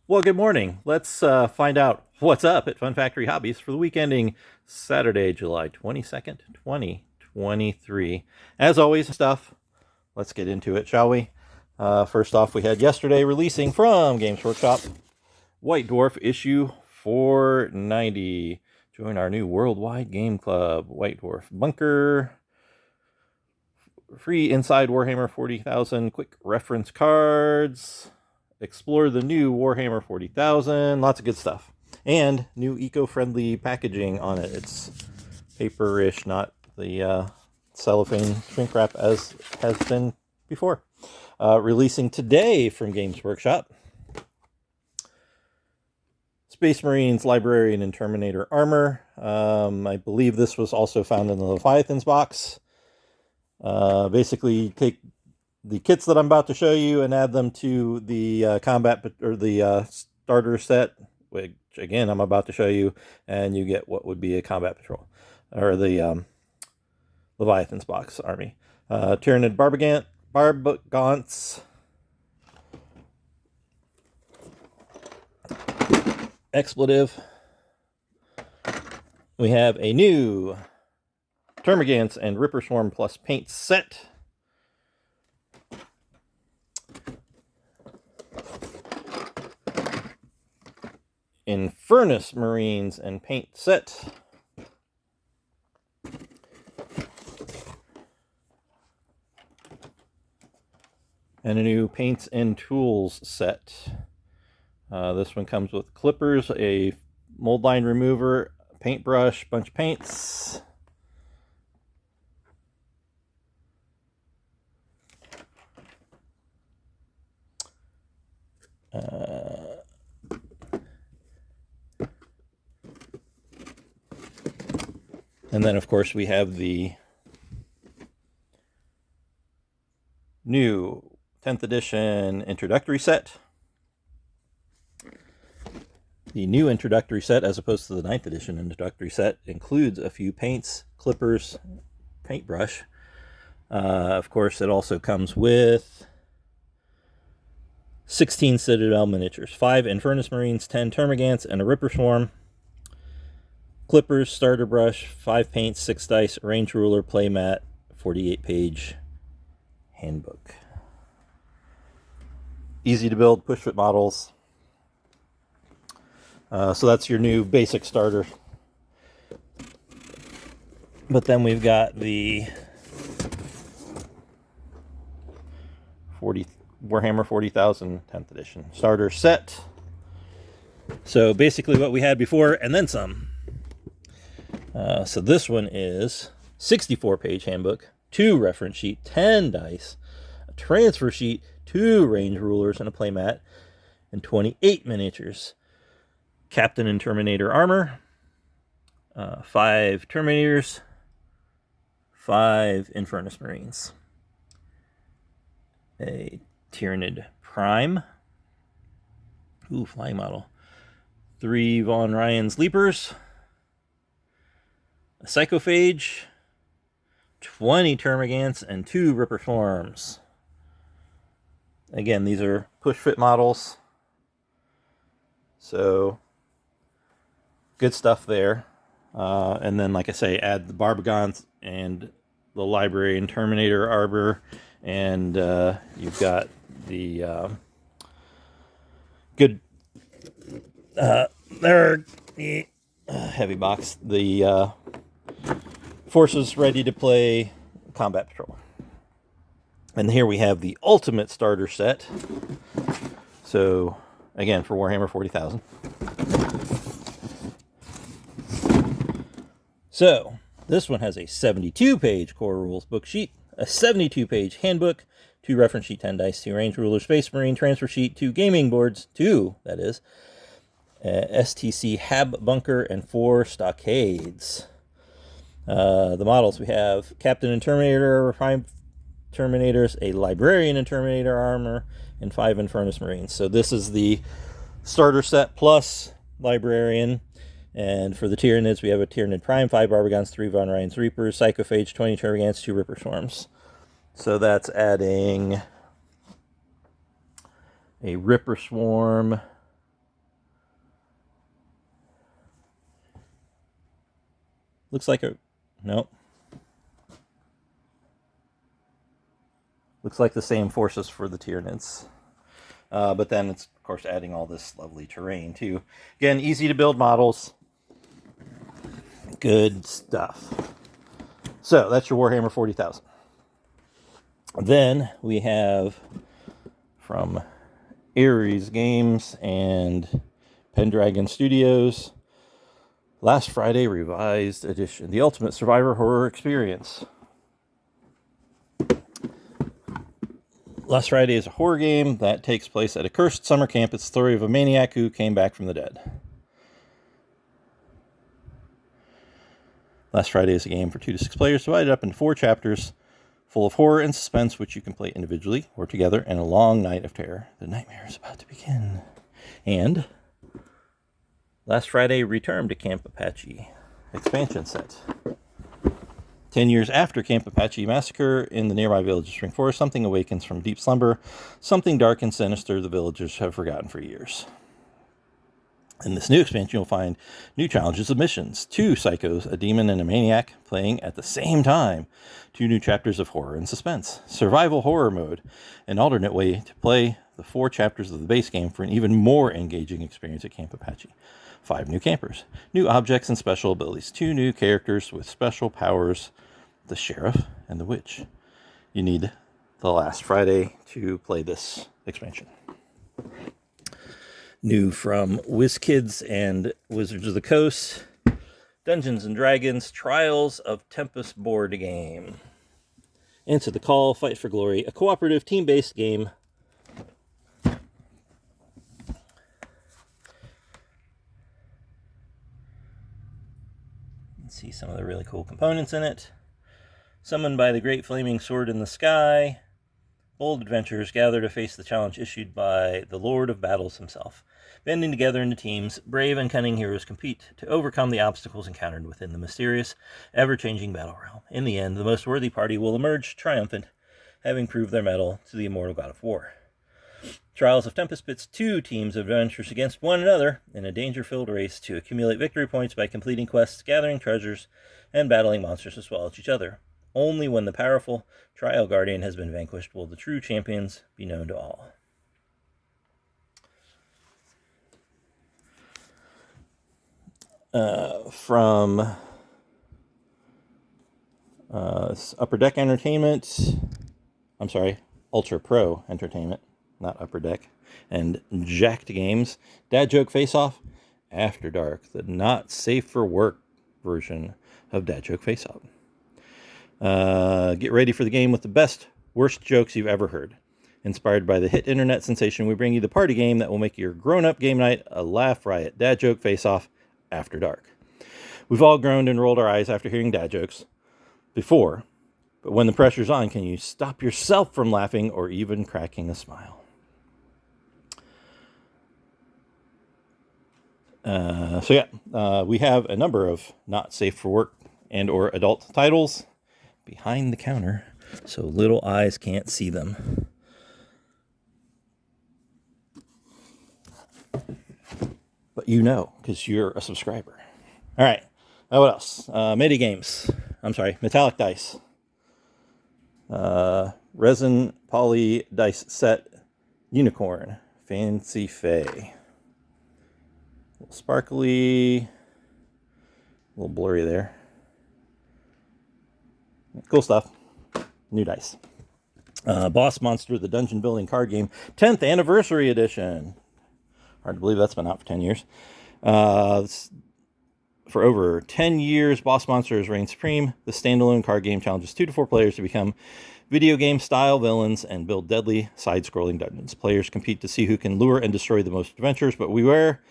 Well, good morning. Let's find out what's up at Fun Factory Hobbies for the week ending Saturday, July 22nd, 2023. As always, stuff. Let's get into it, shall we? First off, we had yesterday releasing from Games Workshop White Dwarf issue 490. Join our new worldwide game club, White Dwarf Bunker. Free inside Warhammer 40,000 quick reference cards. Explore the new Warhammer 40,000. Lots of good stuff. And new eco-friendly packaging on it. It's paperish, not the cellophane shrink wrap as has been before. Releasing today from Games Workshop, Space Marines, Librarian, and Terminator armor. I believe this was also found in the Leviathan's box. Basically, take the kits that I'm about to show you and add them to the combat or the starter set, which again I'm about to show you, and you get what would be a combat patrol or the Leviathan's box army. Tyranid Barbagants, expletive. We have a new Termagants and Ripper Swarm plus paint set. Infernus Marines and paint set. And a new paints and tools set. This one comes with clippers, a mold line remover, paintbrush, bunch of paints. And then, of course, we have the new 10th edition introductory set. The new introductory set, as opposed to the 9th edition introductory set, includes a few paints, clippers, paintbrush. Of course, it also comes with 16 Citadel miniatures, 5 Infernus Marines, 10 Termagants, and a Ripper Swarm. Clippers, starter brush, 5 paints, 6 dice, range ruler, playmat, 48-page handbook. Easy to build, push-fit models. So that's your new basic starter. But then we've got the Warhammer 40,000 10th edition starter set. So basically what we had before, and then some. So this one is 64-page handbook, 2 reference sheet, 10 dice, a transfer sheet, 2 range rulers, and a playmat, and 28 miniatures. Captain and Terminator armor, 5 Terminators, 5 Infernus Marines, a Tyranid Prime, flying model, 3 Von Ryan's Leapers, a Psychophage, 20 Termagants, and 2 Ripper Swarms. Again, these are push-fit models. So, good stuff there. And then, like I say, add the Barbagants and the Library and Terminator armor. And you've got the good... heavy box. The forces ready to play combat patrol. And here we have the ultimate starter set. So, again, for Warhammer 40,000. So, this one has a 72-page core rules book sheet, a 72-page handbook, 2 reference sheet, 10 dice, 2 range rulers, Space Marine transfer sheet, 2 gaming boards, 2, that is, STC Hab Bunker, and 4 stockades. The models we have Captain and Terminator, 5 Terminators, a Librarian and Terminator armor, and 5 Infernus Marines. So this is the starter set plus Librarian. And for the Tyranids, we have a Tyranid Prime, 5 Barbagants, 3 Von Ryan's Reapers, Psychophage, 20 Termagants, 2 Ripper Swarms. So that's adding a Ripper Swarm, Looks like a... Nope. Looks like the same forces for the Tyranids. But then it's, of course, adding all this lovely terrain, too. Again, easy to build models. Good stuff. So, that's your Warhammer 40,000. Then we have from Ares Games and Pendragon Studios, Last Friday Revised Edition, the Ultimate Survivor Horror Experience. Last Friday is a horror game that takes place at a cursed summer camp. It's the story of a maniac who came back from the dead. Last Friday is a game for 2 to 6 players, divided up into 4 chapters, full of horror and suspense, which you can play individually or together in a long night of terror. The nightmare is about to begin. And Last Friday returned to Camp Apache expansion set. 10 years after Camp Apache massacre in the nearby village of Spring Forest, something awakens from deep slumber. Something dark and sinister the villagers have forgotten for years. In this new expansion, you'll find new challenges and missions. 2 psychos, a demon and a maniac, playing at the same time. 2 new chapters of horror and suspense. Survival horror mode, an alternate way to play the 4 chapters of the base game for an even more engaging experience at Camp Apache. 5 new campers, new objects and special abilities. 2 new characters with special powers, the sheriff and the witch. You need the Last Friday to play this expansion. New from WizKids and Wizards of the Coast, Dungeons & Dragons Trials of Tempest board game. Answer the Call, Fight for Glory, a cooperative team-based game. See some of the really cool components in it. Summoned by the great flaming sword in the sky, bold adventurers gather to face the challenge issued by the Lord of Battles himself. Banding together into teams, brave and cunning heroes compete to overcome the obstacles encountered within the mysterious, ever-changing battle realm. In the end, the most worthy party will emerge triumphant, having proved their mettle to the immortal god of war. Trials of Tempest pits 2 teams of adventurers against one another in a danger-filled race to accumulate victory points by completing quests, gathering treasures, and battling monsters as well as each other. Only when the powerful Trial Guardian has been vanquished will the true champions be known to all. From Upper Deck Entertainment, I'm sorry, Ultra Pro Entertainment, not Upper Deck, and Jacked Games, Dad Joke Face Off, After Dark, the not safe for work version of Dad Joke Face Off. Get ready for the game with the best, worst jokes you've ever heard. Inspired by the hit internet sensation, we bring you the party game that will make your grown-up game night a laugh riot. Dad Joke Face Off, After Dark. We've all groaned and rolled our eyes after hearing dad jokes before, but when the pressure's on, can you stop yourself from laughing or even cracking a smile? We have a number of not safe for work and or adult titles behind the counter, so little eyes can't see them. But you know, because you're a subscriber. All right, what else? Metallic Dice. Resin Poly Dice Set Unicorn. Fancy Fay. A little sparkly. A little blurry there. Cool stuff. New dice. Boss Monster, the dungeon building card game. 10th Anniversary Edition. Hard to believe that's been out for 10 years. For over 10 years, Boss Monster has reigned supreme. The standalone card game challenges 2 to 4 players to become video game-style villains and build deadly side-scrolling dungeons. Players compete to see who can lure and destroy the most adventurers, but beware,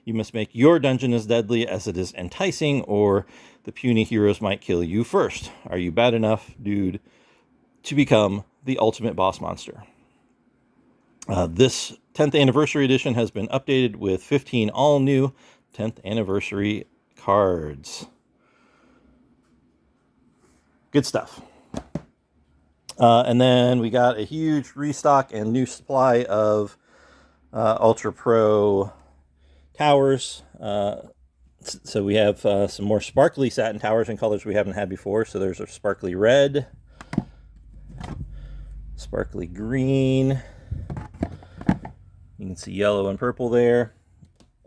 you must make your dungeon as deadly as it is enticing, or the puny heroes might kill you first. Are you bad enough, dude, to become the ultimate boss monster? This 10th Anniversary Edition has been updated with 15 all-new 10th Anniversary cards. Good stuff. And then we got a huge restock and new supply of Ultra Pro Towers. So we have some more sparkly satin towers in colors we haven't had before. So there's a sparkly red, sparkly green. You can see yellow and purple there.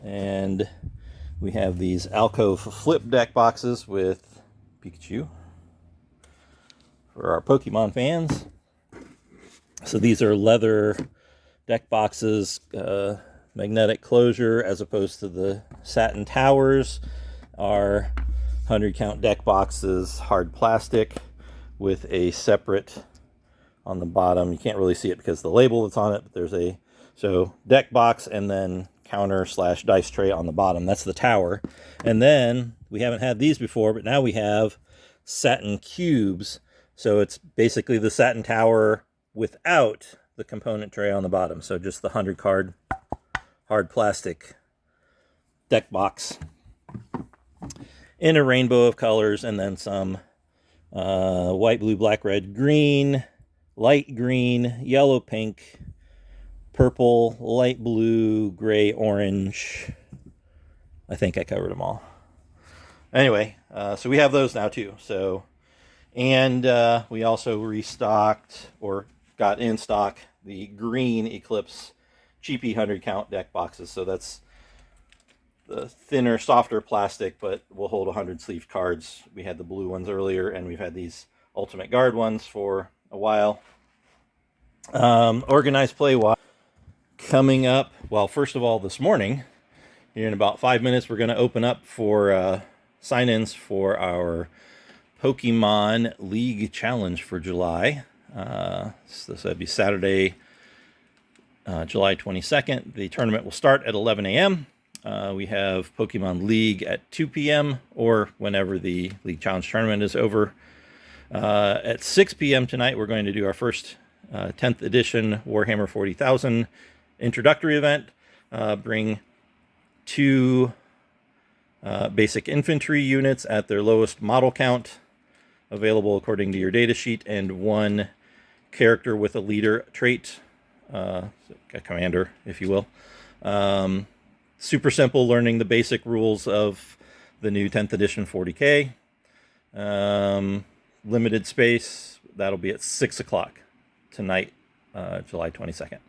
And we have these alcove flip deck boxes with Pikachu for our Pokemon fans. So these are leather deck boxes, magnetic closure, as opposed to the satin towers are 100 count deck boxes, hard plastic with a separate on the bottom. You can't really see it because of the label that's on it, but there's a deck box and then counter / dice tray on the bottom. That's the tower. And then we haven't had these before, but now we have satin cubes. So it's basically the satin tower without the component tray on the bottom. So just the 100 card hard plastic deck box in a rainbow of colors, and then some white, blue, black, red, green, light green, yellow, pink, purple, light blue, gray, orange. I think I covered them all. Anyway, so we have those now too. So, and we also restocked or got in stock the green Eclipse cheapy 100 count deck boxes. So that's the thinner, softer plastic, but will hold 100 sleeved cards. We had the blue ones earlier, and we've had these Ultimate Guard ones for a while. Organized play coming up. Well, first of all, this morning, here in about 5 minutes, we're going to open up for sign-ins for our Pokemon League Challenge for July. So this would be Saturday, July 22nd. The tournament will start at 11 a.m. We have Pokemon League at 2 p.m. or whenever the League Challenge tournament is over. At 6 p.m. tonight, we're going to do our first 10th edition Warhammer 40,000 introductory event. Bring 2 basic infantry units at their lowest model count available according to your data sheet, and 1 character with a leader trait, a commander, if you will. Super simple, learning the basic rules of the new 10th edition 40K. Limited space, that'll be at 6 o'clock tonight, July 22nd.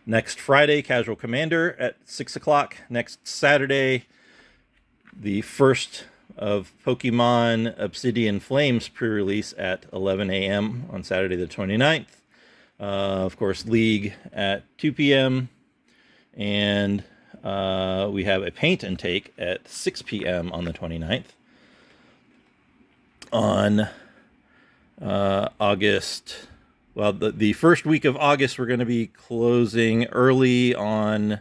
Next Friday, Casual Commander at 6 o'clock. Next Saturday, the first of Pokemon Obsidian Flames pre-release at 11 a.m. on Saturday the 29th. Of course, League at 2 p.m. And we have a paint and take at 6 p.m. on the 29th. On August, well, the first week of August, we're going to be closing early on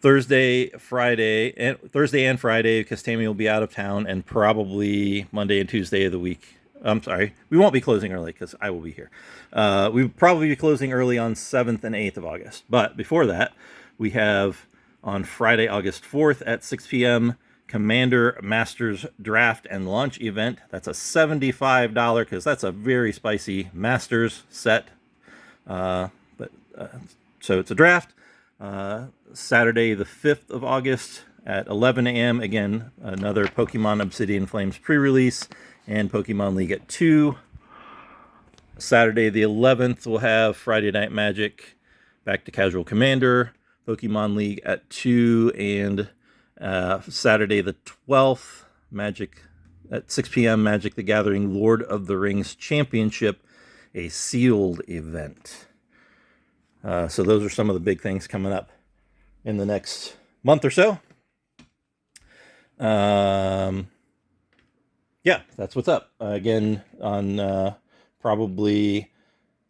Thursday and Friday, because Tammy will be out of town, and probably Monday and Tuesday of the week. I'm sorry, we won't be closing early because I will be here. We'll probably be closing early on 7th and 8th of August. But before that, we have on Friday, August 4th at 6 p.m., Commander Masters Draft and Launch event. That's a $75 because that's a very spicy Masters set. So it's a draft. Saturday the 5th of August at 11 a.m. Again, another Pokemon Obsidian Flames pre-release, and Pokemon League at 2. Saturday the 11th, we'll have Friday Night Magic, back to Casual Commander, Pokemon League at 2, and Saturday the 12th, Magic at 6 p.m., Magic the Gathering Lord of the Rings Championship, a sealed event. So those are some of the big things coming up in the next month or so. Yeah, that's what's up. Again, on probably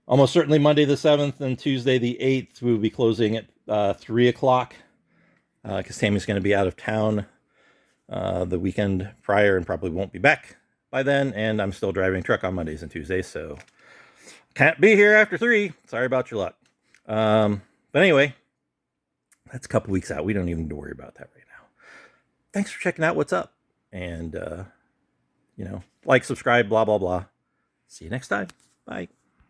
almost certainly Monday the 7th and Tuesday the 8th, we'll be closing at 3 o'clock. Because Tammy's going to be out of town the weekend prior and probably won't be back by then. And I'm still driving truck on Mondays and Tuesdays, so can't be here after 3. Sorry about your luck. But anyway, that's a couple weeks out. We don't even need to worry about that right now. Thanks for checking out what's up. And, like, subscribe, blah, blah, blah. See you next time. Bye.